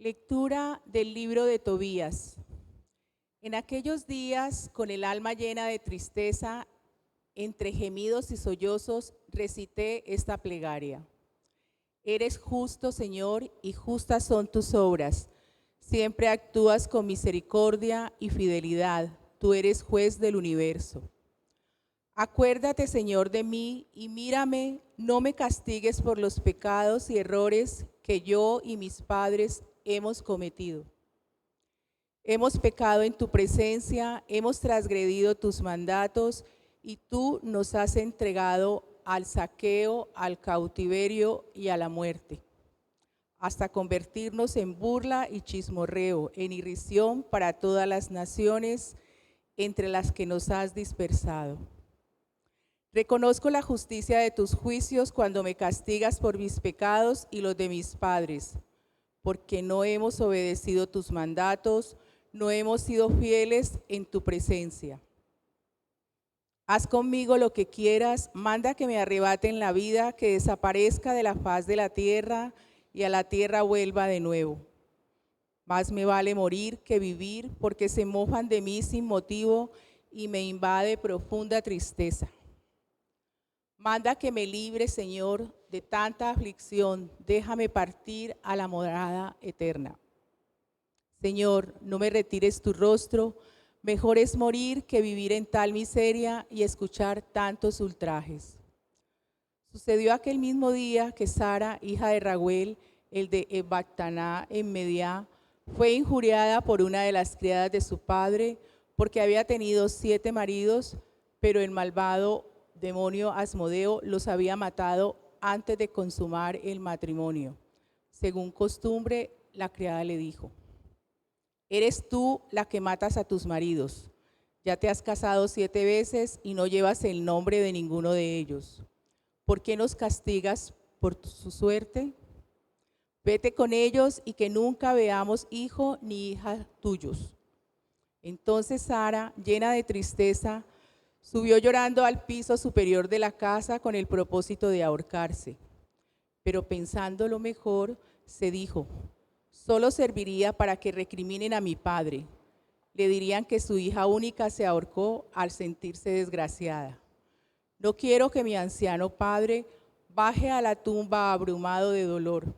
Lectura del libro de Tobías. En aquellos días, con el alma llena de tristeza, entre gemidos y sollozos, recité esta plegaria. Eres justo, Señor, y justas son tus obras. Siempre actúas con misericordia y fidelidad. Tú eres juez del universo. Acuérdate, Señor, de mí y mírame, no me castigues por los pecados y errores que yo y mis padres hemos cometido. Hemos pecado en tu presencia, hemos transgredido tus mandatos y tú nos has entregado al saqueo, al cautiverio y a la muerte, hasta convertirnos en burla y chismorreo, en irrisión para todas las naciones entre las que nos has dispersado. Reconozco la justicia de tus juicios cuando me castigas por mis pecados y los de mis padres, porque no hemos obedecido tus mandatos, no hemos sido fieles en tu presencia. Haz conmigo lo que quieras, manda que me arrebaten la vida, que desaparezca de la faz de la tierra y a la tierra vuelva de nuevo. Más me vale morir que vivir, porque se mofan de mí sin motivo y me invade profunda tristeza. Manda que me libre, Señor, de tanta aflicción, déjame partir a la morada eterna. Señor, no me retires tu rostro, mejor es morir que vivir en tal miseria y escuchar tantos ultrajes. Sucedió aquel mismo día que Sara, hija de Raguel, el de Ecbatana en Mediá, fue injuriada por una de las criadas de su padre, porque había tenido 7 maridos, pero el malvado demonio Asmodeo los había matado antes de consumar el matrimonio. Según costumbre, la criada le dijo: eres tú la que matas a tus maridos. Ya te has casado 7 veces y no llevas el nombre de ninguno de ellos. ¿Por qué nos castigas por su suerte? Vete con ellos y que nunca veamos hijo ni hija tuyos. Entonces Sara, llena de tristeza, subió llorando al piso superior de la casa con el propósito de ahorcarse. Pero pensando lo mejor, se dijo: solo serviría para que recriminen a mi padre. Le dirían que su hija única se ahorcó al sentirse desgraciada. No quiero que mi anciano padre baje a la tumba abrumado de dolor.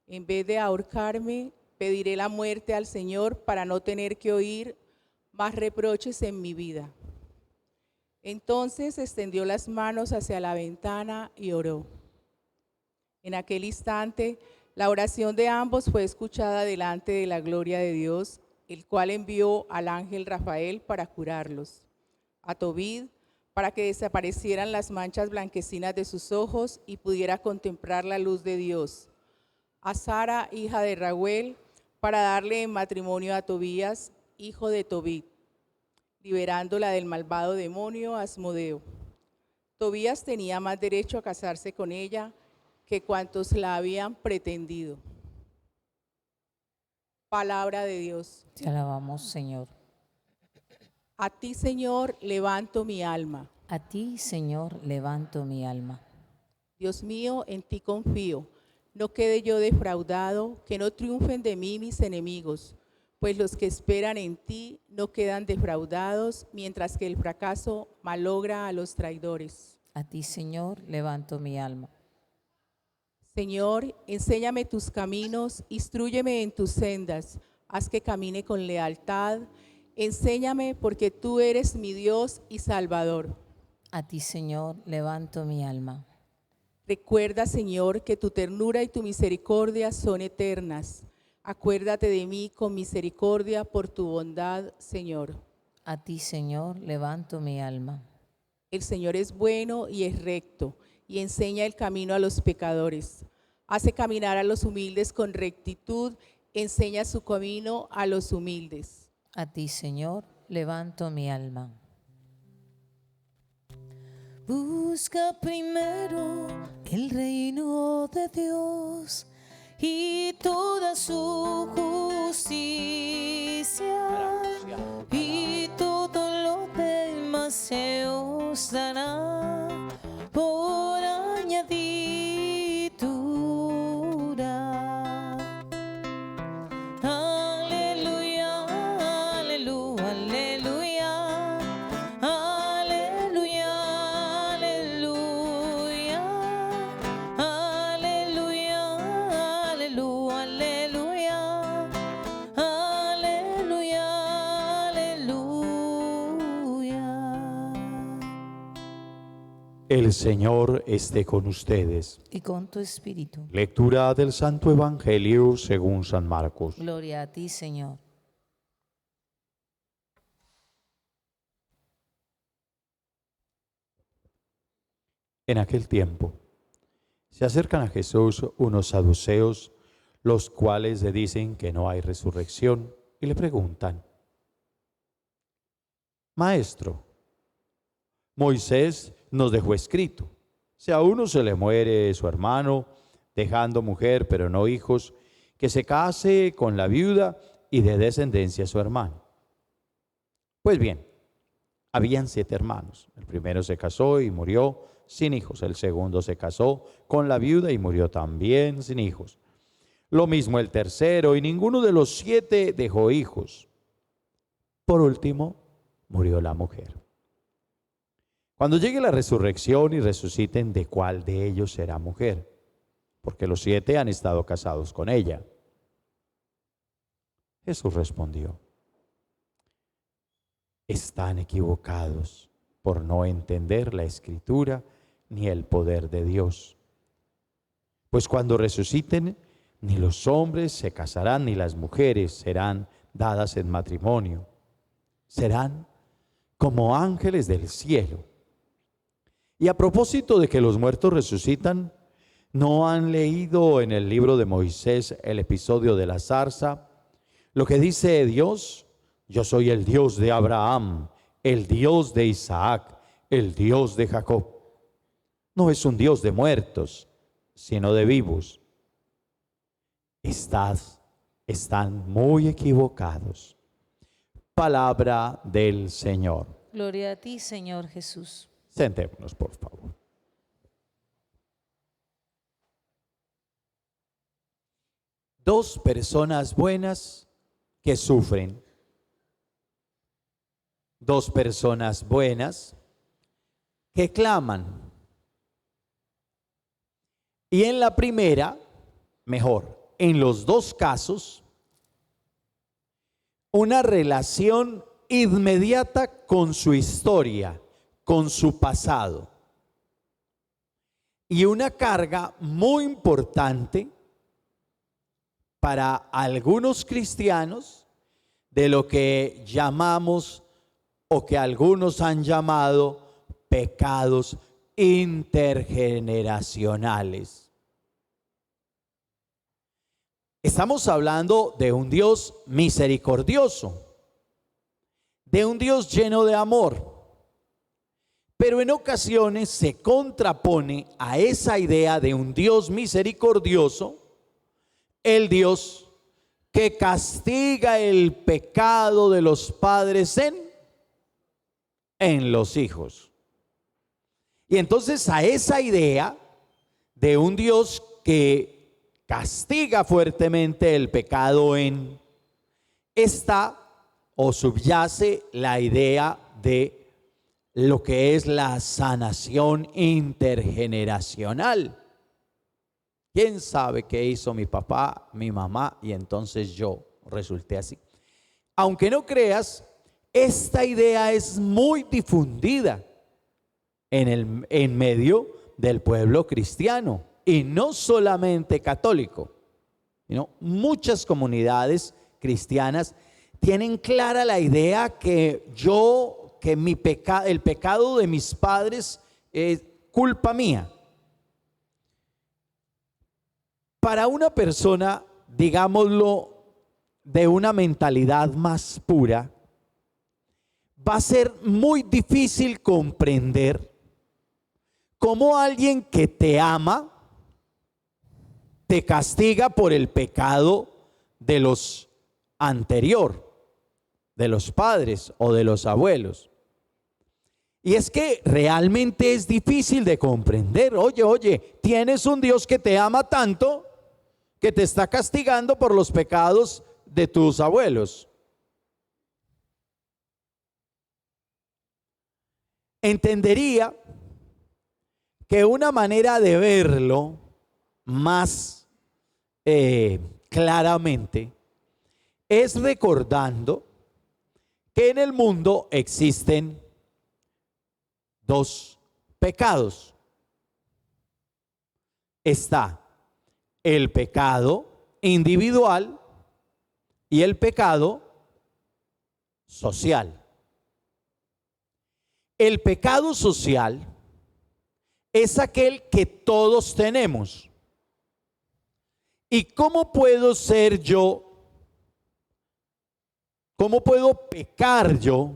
En vez de ahorcarme, pediré la muerte al Señor para no tener que oír más reproches en mi vida. Entonces extendió las manos hacia la ventana y oró. En aquel instante, la oración de ambos fue escuchada delante de la gloria de Dios, el cual envió al ángel Rafael para curarlos. A Tobit, para que desaparecieran las manchas blanquecinas de sus ojos y pudiera contemplar la luz de Dios. A Sara, hija de Raguel, para darle en matrimonio a Tobías, hijo de Tobit, liberándola del malvado demonio Asmodeo. Tobías tenía más derecho a casarse con ella que cuantos la habían pretendido. Palabra de Dios. Te alabamos, Señor. A ti, Señor, levanto mi alma. A ti, Señor, levanto mi alma. Dios mío, en ti confío. No quede yo defraudado, que no triunfen de mí mis enemigos, pues los que esperan en ti no quedan defraudados, mientras que el fracaso malogra a los traidores. A ti, Señor, levanto mi alma. Señor, enséñame tus caminos, instrúyeme en tus sendas, haz que camine con lealtad. Enséñame porque tú eres mi Dios y Salvador. A ti, Señor, levanto mi alma. Recuerda, Señor, que tu ternura y tu misericordia son eternas. Acuérdate de mí con misericordia por tu bondad, Señor. A ti, Señor, levanto mi alma. El Señor es bueno y es recto, y enseña el camino a los pecadores. Hace caminar a los humildes con rectitud, enseña su camino a los humildes. A ti, Señor, levanto mi alma. Busca primero el reino de Dios y toda su justicia, y todo lo demás se os dará por añadidura. El Señor esté con ustedes. Y con tu espíritu. Lectura del Santo Evangelio según San Marcos. Gloria a ti, Señor. En aquel tiempo se acercan a Jesús unos saduceos, los cuales le dicen que no hay resurrección, y le preguntan: Maestro, Moisés nos dejó escrito: si a uno se le muere su hermano, dejando mujer pero no hijos, que se case con la viuda y dé descendencia a su hermano. Pues bien, habían 7 hermanos. El primero se casó y murió sin hijos. El segundo se casó con la viuda y murió también sin hijos. Lo mismo el tercero, y ninguno de los 7 dejó hijos. Por último, murió la mujer. Cuando llegue la resurrección y resuciten, ¿de cuál de ellos será mujer? Porque los 7 han estado casados con ella. Jesús respondió: están equivocados por no entender la Escritura ni el poder de Dios. Pues cuando resuciten, ni los hombres se casarán, ni las mujeres serán dadas en matrimonio. Serán como ángeles del cielo. Y a propósito de que los muertos resucitan, ¿no han leído en el libro de Moisés el episodio de la zarza? Lo que dice Dios: yo soy el Dios de Abraham, el Dios de Isaac, el Dios de Jacob. No es un Dios de muertos, sino de vivos. Están muy equivocados. Palabra del Señor. Gloria a ti, Señor Jesús. Sentémonos, por favor. Dos personas buenas que sufren. Dos personas buenas que claman. Y en la primera, mejor, en los dos casos, una relación inmediata con su historia, con su pasado. Y una carga muy importante para algunos cristianos de lo que llamamos, o que algunos han llamado, pecados intergeneracionales. Estamos hablando de un Dios misericordioso, de un Dios lleno de amor, pero en ocasiones se contrapone a esa idea de un Dios misericordioso el Dios que castiga el pecado de los padres en los hijos. Y entonces a esa idea de un Dios que castiga fuertemente el pecado está o subyace la idea de lo que es la sanación intergeneracional. ¿Quién sabe qué hizo mi papá, mi mamá, y entonces yo resulté así? Aunque no creas, esta idea es muy difundida en medio del pueblo cristiano, y no solamente católico, sino muchas comunidades cristianas tienen clara la idea que el pecado de mis padres es culpa mía. Para una persona, digámoslo, de una mentalidad más pura, va a ser muy difícil comprender cómo alguien que te ama te castiga por el pecado de los anterior, de los padres o de los abuelos. Y es que realmente es difícil de comprender. Oye, tienes un Dios que te ama tanto que te está castigando por los pecados de tus abuelos. Entendería que una manera de verlo más claramente es recordando que en el mundo existen dos pecados. Está el pecado individual y el pecado social. El pecado social es aquel que todos tenemos. ¿Y cómo puedo ser yo? ¿Cómo puedo pecar yo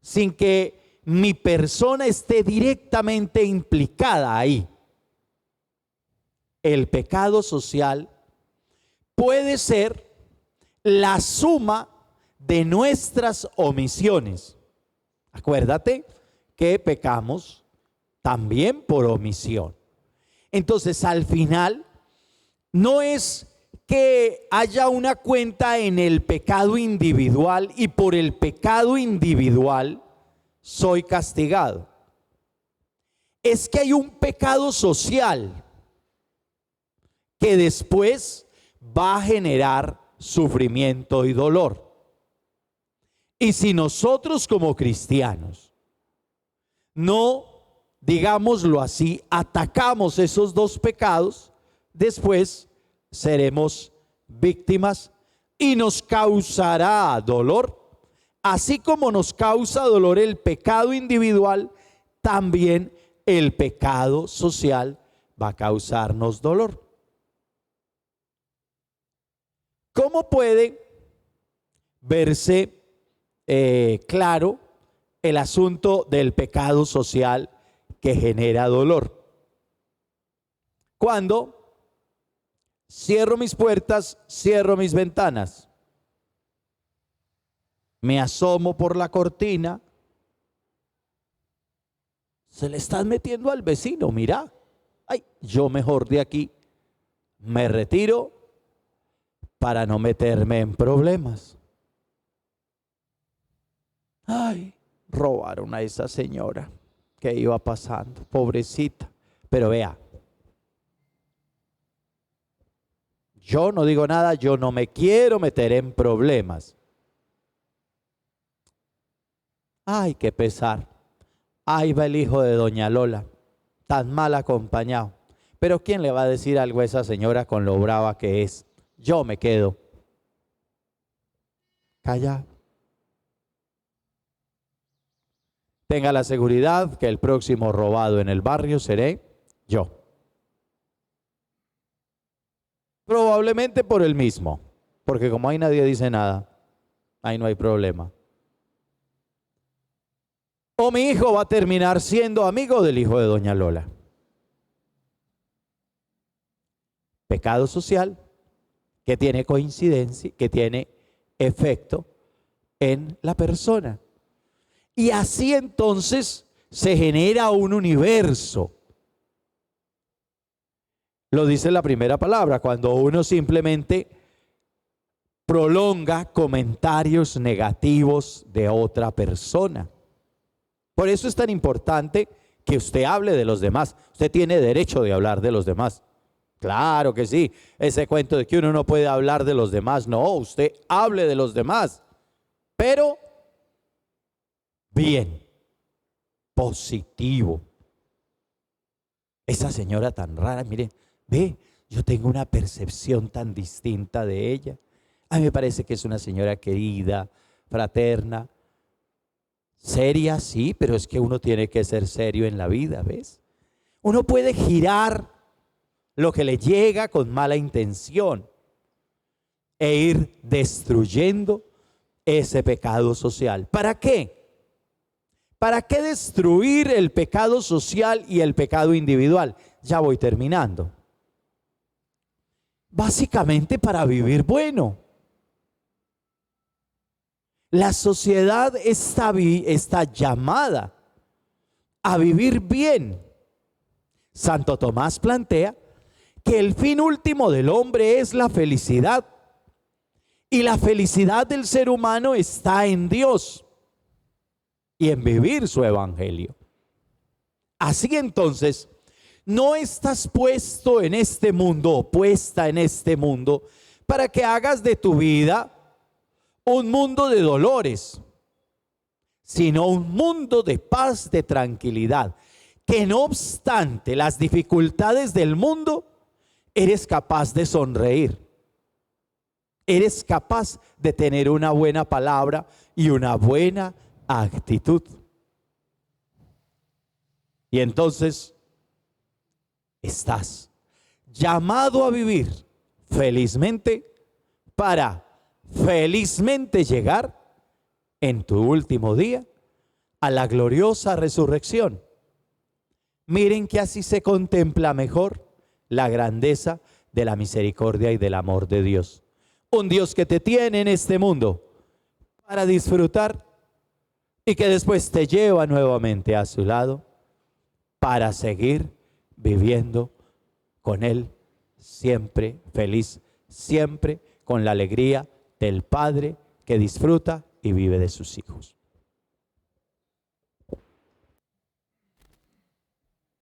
sin que mi persona esté directamente implicada ahí? El pecado social puede ser la suma de nuestras omisiones. Acuérdate que pecamos también por omisión. Entonces, al final, no es que haya una cuenta en el pecado individual y por el pecado individual soy castigado. Es que hay un pecado social que después va a generar sufrimiento y dolor. Y si nosotros como cristianos no, digámoslo así, atacamos esos dos pecados, después seremos víctimas y nos causará dolor. Así como nos causa dolor el pecado individual, también el pecado social va a causarnos dolor. ¿Cómo puede verse claro el asunto del pecado social que genera dolor? Cuando cierro mis puertas, cierro mis ventanas, me asomo por la cortina, se le están metiendo al vecino, mira, ay, yo mejor de aquí me retiro para no meterme en problemas. Ay, robaron a esa señora que iba pasando, pobrecita. Pero vea, yo no digo nada, yo no me quiero meter en problemas. Ay, qué pesar. Ahí va el hijo de doña Lola, tan mal acompañado. Pero ¿quién le va a decir algo a esa señora con lo brava que es? Yo me quedo callado. Tenga la seguridad que el próximo robado en el barrio seré yo. Probablemente por el mismo, porque como ahí nadie dice nada, ahí no hay problema. O mi hijo va a terminar siendo amigo del hijo de doña Lola. Pecado social que tiene coincidencia, que tiene efecto en la persona. Y así entonces se genera un universo. Lo dice la primera palabra, cuando uno simplemente prolonga comentarios negativos de otra persona. Por eso es tan importante que usted hable de los demás. Usted tiene derecho de hablar de los demás. Claro que sí. Ese cuento de que uno no puede hablar de los demás. No, usted hable de los demás. Pero bien, positivo. Esa señora tan rara, miren, ve, yo tengo una percepción tan distinta de ella. A mí me parece que es una señora querida, fraterna, seria, sí, pero es que uno tiene que ser serio en la vida, ¿ves? Uno puede girar lo que le llega con mala intención e ir destruyendo ese pecado social. ¿Para qué? ¿Para qué destruir el pecado social y el pecado individual? Ya voy terminando. Básicamente para vivir bueno. La sociedad está llamada a vivir bien. Santo Tomás plantea que el fin último del hombre es la felicidad. Y la felicidad del ser humano está en Dios y en vivir su evangelio. Así entonces, no estás puesto en este mundo o puesta en este mundo para que hagas de tu vida un mundo de dolores, sino un mundo de paz, de tranquilidad. que no obstante las dificultades del mundo, eres capaz de sonreír. Eres capaz de tener una buena palabra y una buena actitud. Y entonces estás llamado a vivir felizmente para felizmente llegar en tu último día a la gloriosa resurrección. Miren que así se contempla mejor la grandeza de la misericordia y del amor de Dios. Un Dios que te tiene en este mundo para disfrutar y que después te lleva nuevamente a su lado para seguir viviendo con Él siempre feliz, siempre con la alegría del Padre que disfruta y vive de sus hijos.